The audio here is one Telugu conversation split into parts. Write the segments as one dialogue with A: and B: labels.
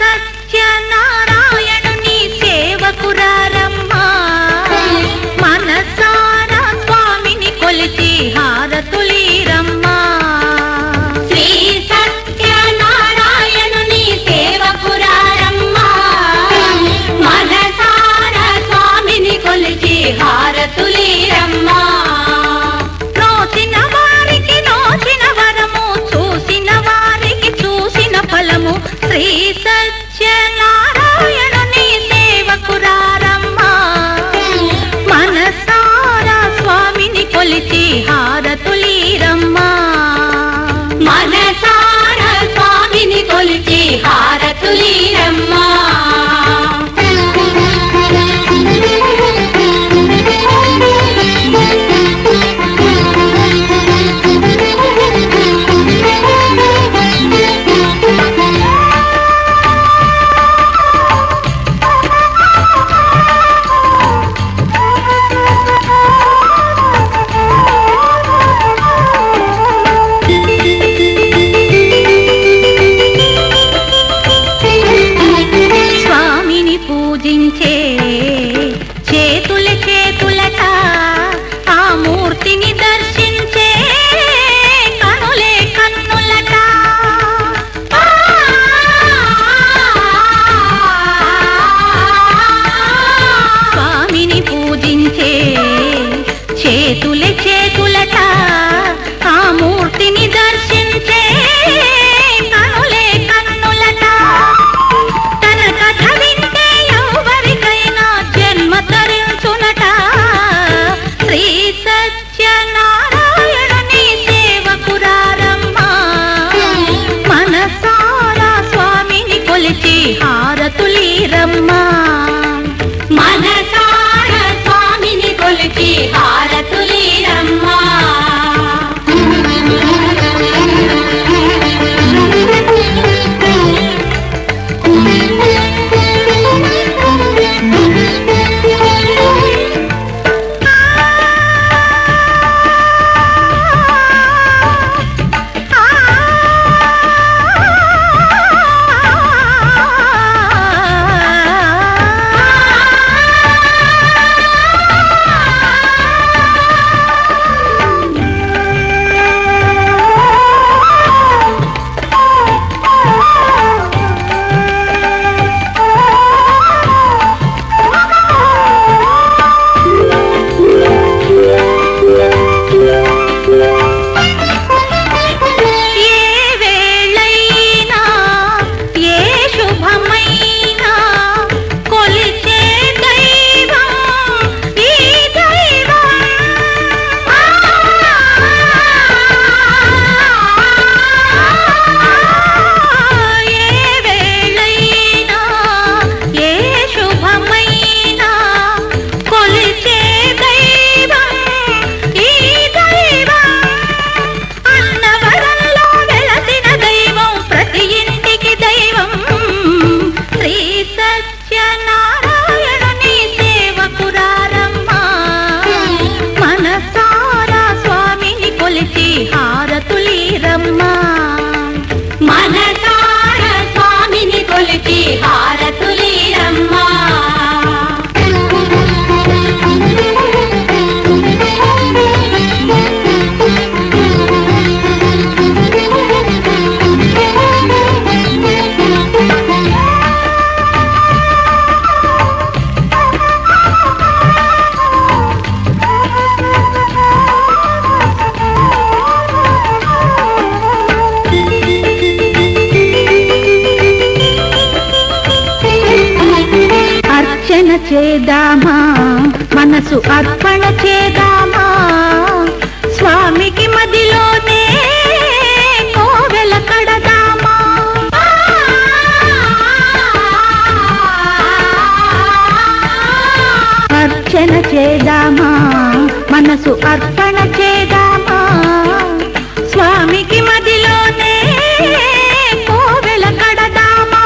A: సత్యనారాయణుని సేవకురారమ్మా మనసారా స్వామిని కొలిచి హారతులీరమ్మా
B: శ్రీ సత్యనారాయణుని సేవకురారమ్మా మనసారా స్వామిని కొలిచి హారతులీరమ్మా
A: నోచిన వారికి నోచిన వరము చూసిన వారికి చూసిన ఫలము శ్రీ సత్యనారాయణుని సేవకురారమ్మా మనసారా స్వామిని కొలిచి హారతులీరమ్మా
B: మనసారా స్వామిని కొలిచి హారతులీరమ్మా
A: పూజించే చేతుల చేతులట ఆ మూర్తిని దర్శించే కనులే కన్నులట స్వామిని పూజించే చేతుల చేతులట ఆ మూర్తిని దర్శించే కనులే కన్నులట తన కథ వింటే ఎవరికైనా జన్మ తరించునట శ్రీ సత్యనారాయణుని సేవకురారమ్మా మనసారా స్వామిని కొలిచి హారతులీరమ్మా
B: మనసారా స్వామిని కొలిచి హారతులీరమ్మా
A: సత్యనారాయణుని సేవకురారమ్మా మనసారా స్వామిని కొలిచి హారతులీరమ్మా
B: మనసారా స్వామిని కొలిచి హారతులీరమ్మా
A: అర్చన చేద్దామా మనసు అర్పణ చేద్దామా స్వామికి మదిలోనే కోవెల కడదామా అర్చన చేద్దామా మనసు అర్పణ చేద్దామా స్వామికి మదిలోనే కోవెల కడదామా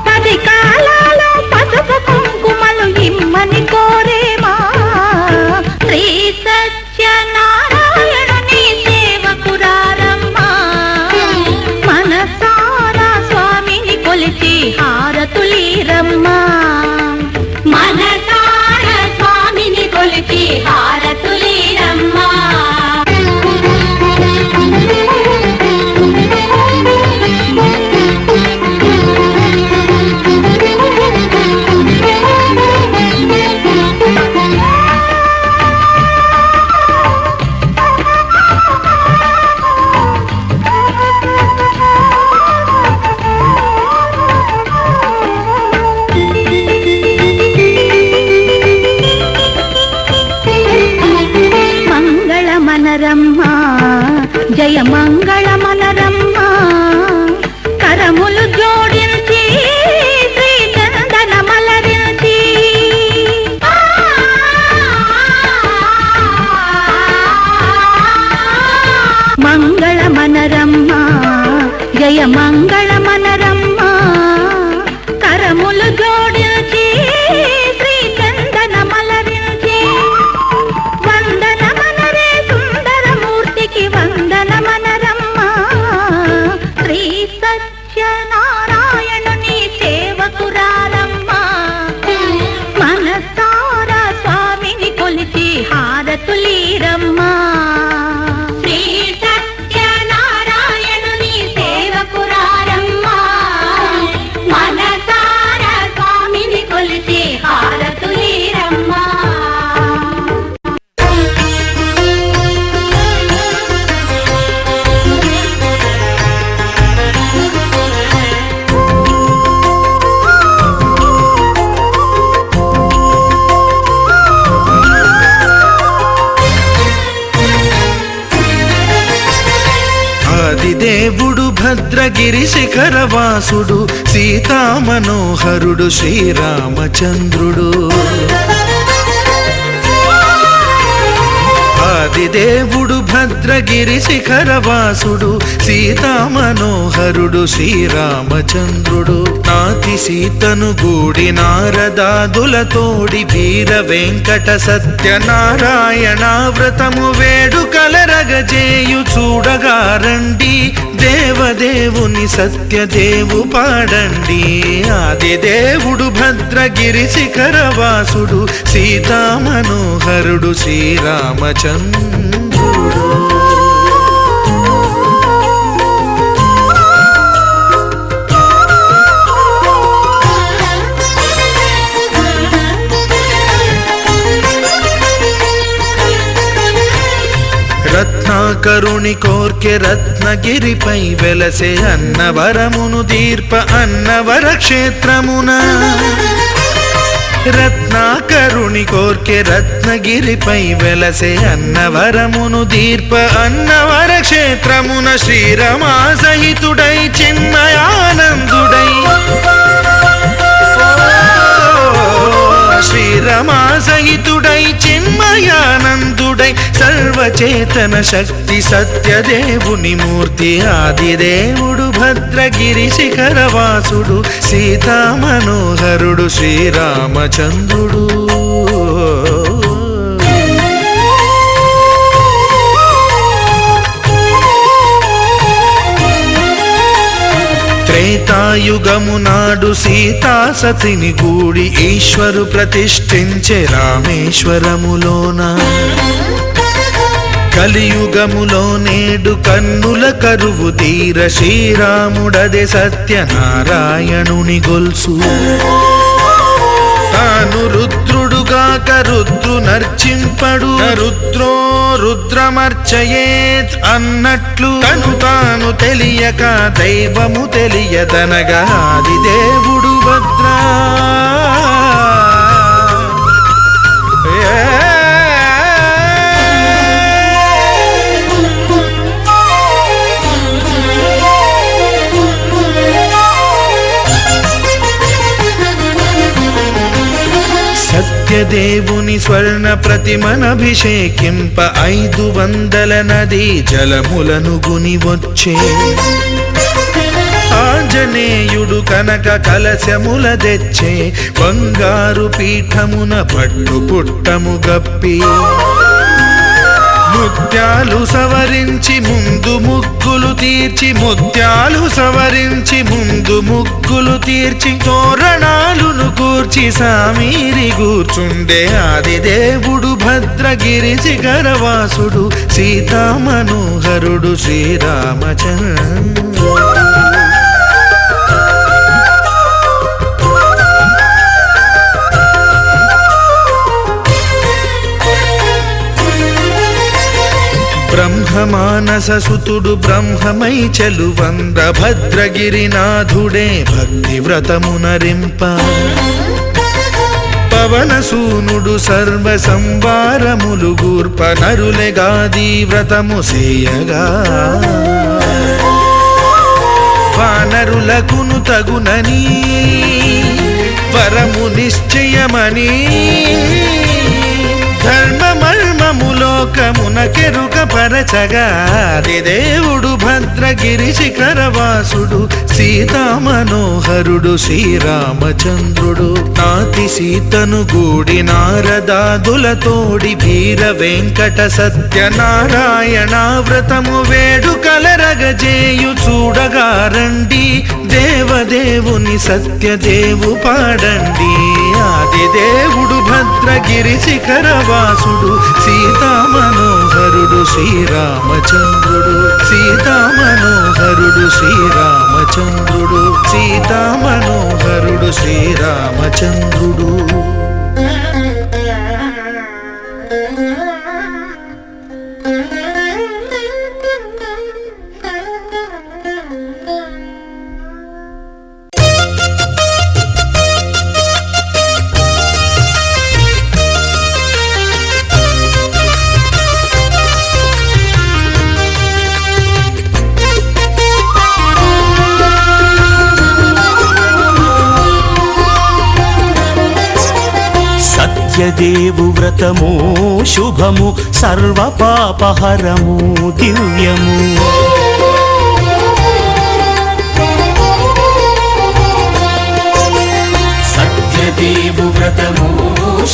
A: 10 కాలాలో పసుపు కుంకుమలు ఇమ్మని కోరేమా శ్రీ కొలిచి హారతులీరమ్మా
B: మనసార స్వామిని కొలిచి హారతులీరమ్మా
A: మనరమ్మా జయ మంగళమనరమ్మా కరములు జోడించి శ్రీచందన మలరించి మంగళమనరమ్మా జయ మంగళమనరమ్మా కరములు జోడించి శ్రీచందన మలరించి వందనమనరమ్మా శ్రీ సత్యనారాయణుని సేవకురారమ్మా మనసారా స్వామిని కొలిచి హారతులీరమ్మా
B: శ్రీ సత్యనారాయణుని సేవకురారమ్మా మనసార స్వామిని కొలిచి హారతులీరమ్మా
C: దేవుడు భద్రగిరి శిఖరవాసుడు సీతామనోహరుడు శ్రీరామచంద్రుడు ఆదిదేవుడు భద్రగిరి శిఖరవాసుడు సీతామనోహరుడు శ్రీరామచంద్రుడు నాతి సీతను గూడి నారదాదులతోడి వీర వెంకట సత్యనారాయణ వ్రతము వేడుకలరగజేయు చూడగా రండి దేవదేవుని సత్యదేవు పాడండి ఆదిదేవుడు భద్రగిరి శిఖరవాసుడు సీతామనోహరుడు శ్రీరామచంద్రుడు రత్నాకరుని కోర్కె రత్నగిరిపై వెలసే అన్నవరమును దీర్ప అన్నవర క్షేత్రమున రత్నాకరుని కోర్కె రత్నగిరిపై వెలసే అన్నవరమును దీర్ప అన్నవర క్షేత్రమున శ్రీరమా సహితుడై చిన్మయానందుడై శ్రీరమా సహితుడై చిన్మయానందుడై సర్వచేతన శక్తి సత్యదేవుని మూర్తి ఆదిదేవుడు భద్రగిరి శిఖరవాసుడు సీతామనోహరుడు శ్రీరామచంద్రుడు త్రేతాయుగము నాడు సీతా సతిని గూడి ఈశ్వరు ప్రతిష్ఠించే రామేశ్వరములోన కలియుగములో నేడు కన్నుల కరువు తీర శ్రీరాముడదే సత్యనారాయణుని గొల్సు తాను రుద్రుడుగాక రుద్రు నర్చింపడు రుద్రో రుద్రమర్చయేత్ అన్నట్లు తను తాను తెలియక దైవము తెలియదనగా ఆదిదేవుడు భద్రా సత్యదేవుని స్వర్ణ ప్రతిమనభిషేకింప 500 నదీ జలములను గుని వచ్చే ఆంజనేయుడు కనక కలశముల తెచ్చే బంగారు పీఠమున పట్టు పుట్టము గప్పి ముత్యాలు సవరించి ముందు ముగ్గులు తీర్చి ముత్యాలు సవరించి ముందు ముగ్గులు తీర్చి తోరణాలును కూర్చి సామీరి కూర్చుండే ఆదిదేవుడు భద్రగిరి శిఖరవాసుడు సీతామనోహరుడు శ్రీరామచంద్రుడు. బ్రహ్మమానససుతుడు బ్రహ్మమై చెలువంద భద్రగిరినాథుడే భక్తి వ్రతమునరింప పవనసూనుడు సర్వ సంవారములు గూర్ప నరులెగాది వ్రతము సేయగా వానరులకును తగునని వరము నిశ్చయమని ధర్మమర్మములోకమునకెరుక పరచగా దేవుడు భద్రగిరి శిఖరవాసుడు సీతామనోహరుడు శ్రీరామచంద్రుడు. నాతి సీతను గూడి నారదాదులతోడి వీర వెంకట సత్యనారాయణ వ్రతము వేడుకలరగజేయు చూడగా రండి దేవదేవుని సత్యదేవు పాడండి. ఆదిదేవుడు భద్రగిరి శిఖరవాసుడు సీతామనోహరుడు శ్రీరామచంద్రుడు. సీతామనోహరుడు శ్రీరామచంద్రుడు. సీతామనోహరుడు శ్రీరామచంద్రుడు.
D: సత్యదేవు వ్రతము శుభము సర్వ పాపహరము దివ్యము. సత్యదేవు వ్రతము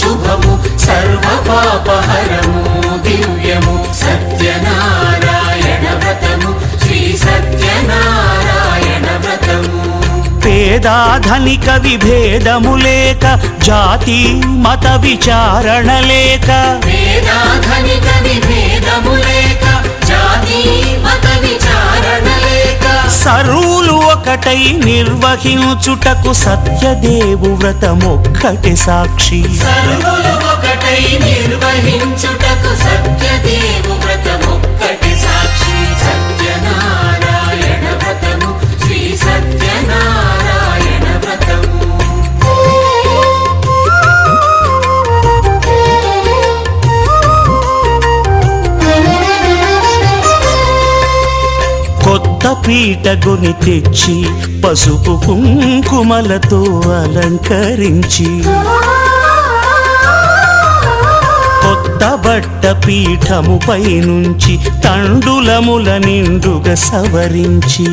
D: శుభము సర్వ పాపహరము దివ్యము. సత్యనారాయణ వ్రతము శ్రీ సత్యనారాయణ వ్రతము. పేదాధనిక విభేదము లేక జాతి మత విచారణ లేక పేదాధనిక విభేదము లేక జాతి మత విచారణ లేక సర్వులు ఒకటై నిర్వహించుటకు సత్యదేవు వ్రతమొక్కటి సాక్షి. సర్వులు ఒకటై నిర్వహించుటకు సత్యదేవు వ్రతమొక్కటి సాక్షి. సత్యనారాయణ వ్రతము శ్రీ సత్యనారాయణ వ్రతము. కొత్త పీటగుని తెచ్చి పసుపు కుంకుమలతో అలంకరించి కొత్త బట్ట పీఠముపై నుంచి తండులముల నిండుగా సవరించి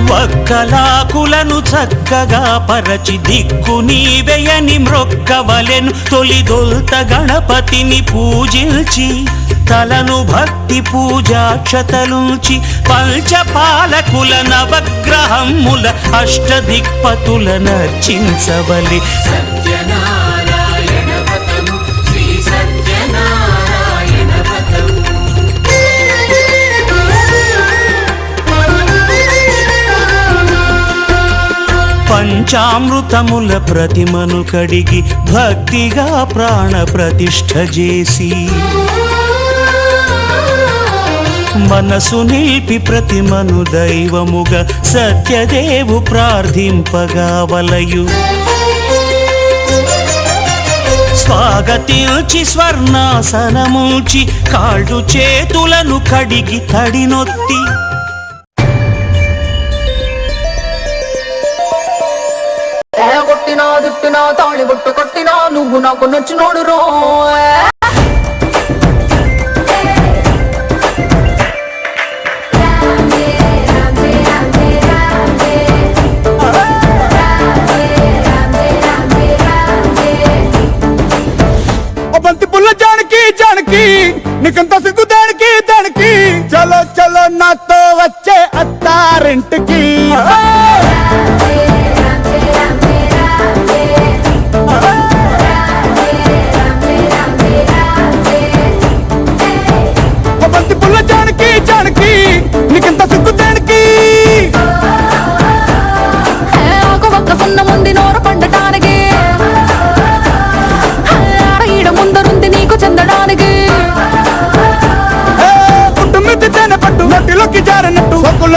D: వక్కలాకులను చక్కగా పరచి దిక్కు నీవెయని మ్రొక్కవలెను. తొలిదొల్త గణపతిని పూజించి తలను భక్తి పూజాక్షతలుంచి పంచపాలకుల నవగ్రహముల అష్టదిక్పతుల నర్చించవలి. సత్యనారాయణ వ్రతము శ్రీ సత్యనారాయణ వ్రతము. పంచామృతముల ప్రతిమను కడిగి భక్తిగా ప్రాణ ప్రతిష్ఠ చేసి మనసు నిలిపి ప్రతిమను దైవముగా సత్యదేవు ప్రార్థింపగా వలయు. స్వాగతించి స్వర్ణాసనముంచి కాళ్ళు చేతులను కడిగి తడినొత్తి
E: కొట్టినా దుట్టినా తాళి బొట్టు కొట్టినా నువ్వు నాకు నచ్చినోడు రో.
F: బంతి పుల్ల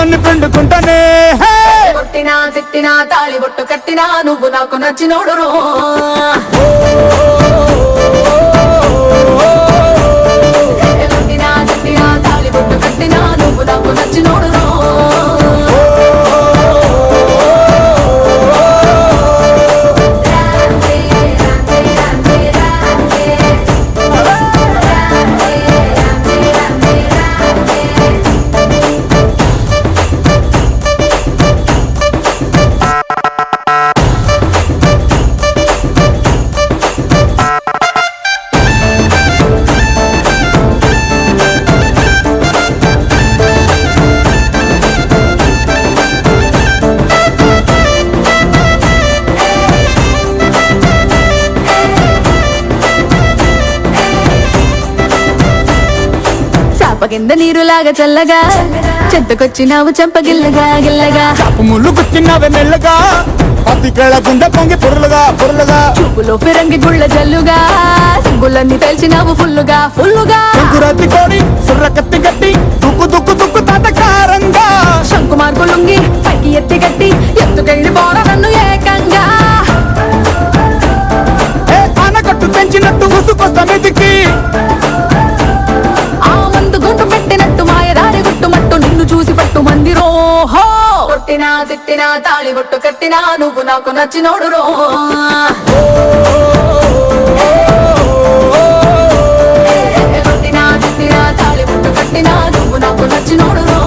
F: పానాన్ని పిండుకుంటానే హే!
E: కొట్టినా తిట్టినా తాళి బొట్టు కట్టినా నువ్వు నాకు నచ్చినోడు కొట్టినా తిట్టినా తాళి బొట్టు కట్టినా నువ్వు నాకు నచ్చినోడు కింద నీరులాగా చల్లగా చెత్తకొచ్చినావు చెంపగిల్లగా గిల్లగా
F: చాపు ముళ్ళు గుచ్చినవే మెల్లగా పత్తికేళ గుండె పొంగి పొరులుగా పొరులుగా
E: చూపులో ఫిరంగి గుళ్ళ జల్లుగా సిగ్గులన్నీ తెలిసినావు ఫుల్లుగా ఫుల్లుగా
F: శంకురాతి కోడి సుర్ర కత్తి గట్టి దుక్కు దుక్కు దుక్కు తాతకారంగా
E: శంకు మార్కు లుంగి పైకి ఎత్తి గట్టి ఎత్తుకెళ్ళి పోర నన్ను ఏకంగా
F: ఏ ఆనకట్టు పెంచినట్టు ఉసుకొస్తా మెదికి
E: ఆ మందు గుండు పెట్టినట్టు మాయదారి గుట్టుమట్టు నిన్ను చూసి పట్టు మంది రోహో కొట్టినా తిట్టినా తాళి బొట్టు కట్టినా నువ్వు నాకు నచ్చినోడు రో కొట్టినా తిట్టినా తాళి బొట్టు కట్టినా నువ్వు నాకు నచ్చినోడు రో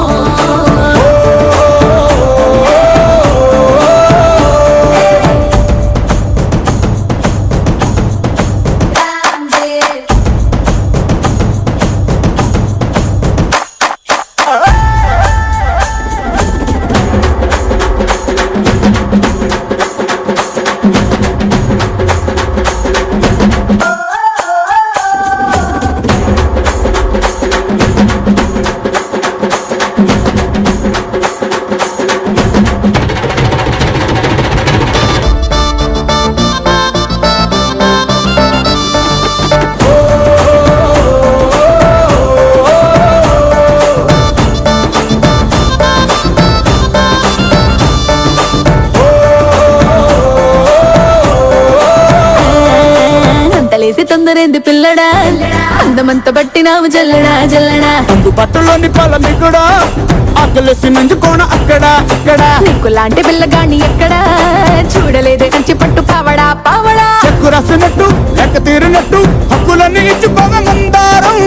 E: తొందరేంది పిల్లడా అందమంత బట్టినావు జల్లడా జల్లడా
F: అందు పట్టులోని పొలం కూడా ఆకలేసి నంచుకోన అక్కడ ఇక్కడ
E: నీకు లాంటి పిల్లగాని ఎక్కడా చూడలేదే కంచి పట్టు పావడా పావడా
F: చెక్కు రాసినట్టు లెక్క తీరినట్టు హక్కులన్నీ ఇచ్చుకోగ మందారం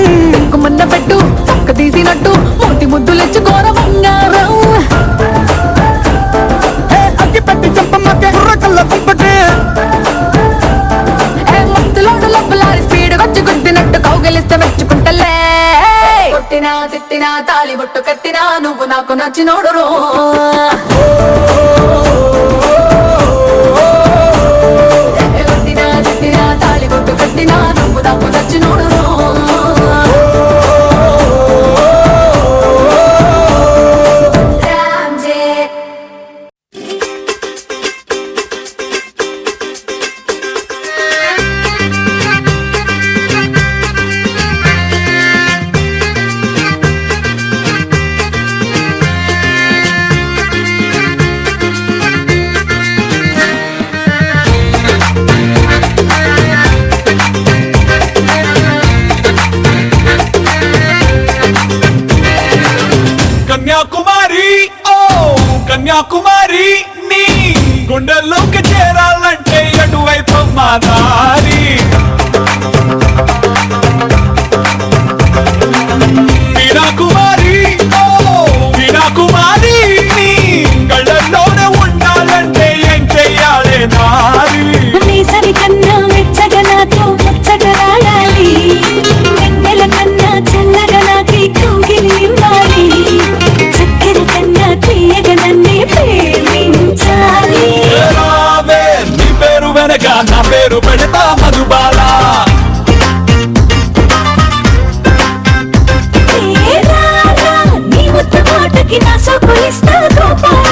E: మున్న పెట్టు పక్క తీసినట్టు మూతి ముద్దులిచ్చుకోర బంగారం
F: అగ్గి పెట్టి చంపమ్మకే కుర్ర కళ్ళ కుంపటే
E: మత్తులోడు లబ్బలారి స్పీడ్ వచ్చి గుద్దినట్టు కౌగలిస్తే మెచ్చుకుంటలే కొట్టినా తిట్టినా తాళి బొట్టు కట్టినా నువ్వు నాకు నచ్చినోడు రో కొట్టినా తిట్టినా తాళి బొట్టు కట్టినా నువ్వు నాకు నచ్చినోడు రో
D: కన్యాకుమారి నీ గుండెల్లోకి చేరాలంటే ఎటువైపు మా దారి వీణాకుమారి ఓ వీణాకుమారి నీ కళ్ళల్లోనే ఉండాలంటే ఏం చెయ్యాలే నారి
A: వేసవి కన్నా వెచ్చగా నాతో ముచ్చటలాడాలి వెన్నెల కన్నా చల్లగా నాకి కౌగిలి ఇవ్వాలి చక్కెర కన్నా తీయగా నన్నే ప్రేమించాలి
D: నీ పేరు వెనక నా పేరు పెడతా మధుబాల
A: నీ ముద్దు మాటకి నా సొక్కులిస్తా గోపాల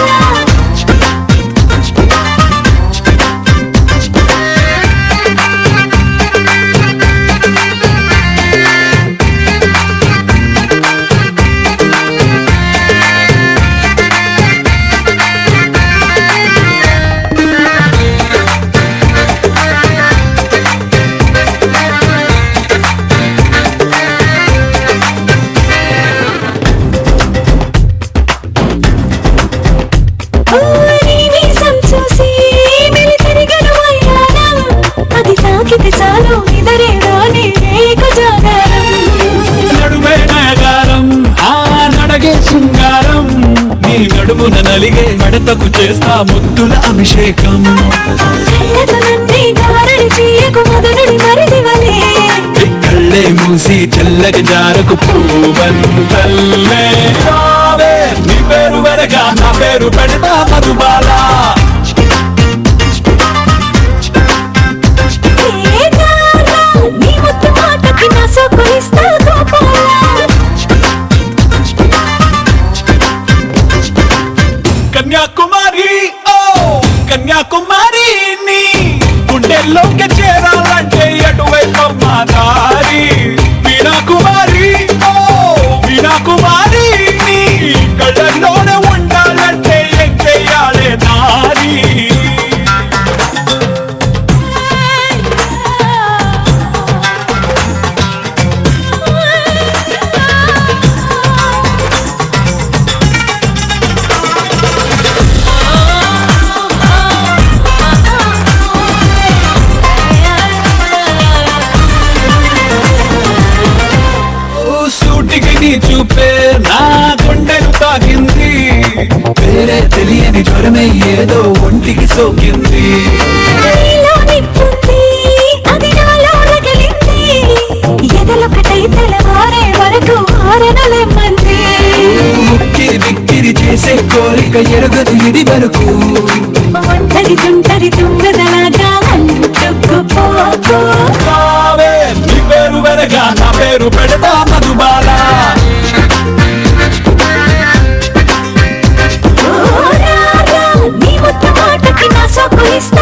D: మడతకు చేస్తా ముద్దుల అభిషేకం
A: కళ్ళతో నన్నే గారడి చేయకు మదనుడి మరిదివలే
D: కళ్ళే మూసి చల్లగా జారకు పూవంతల్లే రావే నీ పేరు వెనక నా పేరు పెడతా మధుబాల
A: ఏ నారా, నీ ముద్దు మాటకి నా సోకులిస్తా గోపాల
D: కన్యాకుమారి ఓ కన్యాకుమారి నీ గుండెల్లోకి చేరాలంటే అటువైపు దారి వీణాకుమారి ఓ వీణాకుమారి నీ కళ్ళల్లోనే ఉండాలంటే ఏం చెయ్యాలే నారి సూటికి నీ చూపే నా గుండెను తాకింది వేరే తెలియని జ్వరమే ఏదో ఒంటికి సోకింది
A: నీలో నిప్పుంది, అది నాలో రగిలింది. ఎదలొకటై తెల్లవారే వరకు ఆరనలేమంది.
D: ముక్కిరి బిక్కిరి చేసే కోరిక ఎరగదు ఇది వరకు
A: ఒంటరి తుంటరి తుంగదలాగా అంటుకుపోకు.
D: రావే నీ పేరు వెనక నా పేరు పెడతా మధుబాల
A: ఓ రారా, నీ ముద్దు మాటకి నా సోకులిస్తా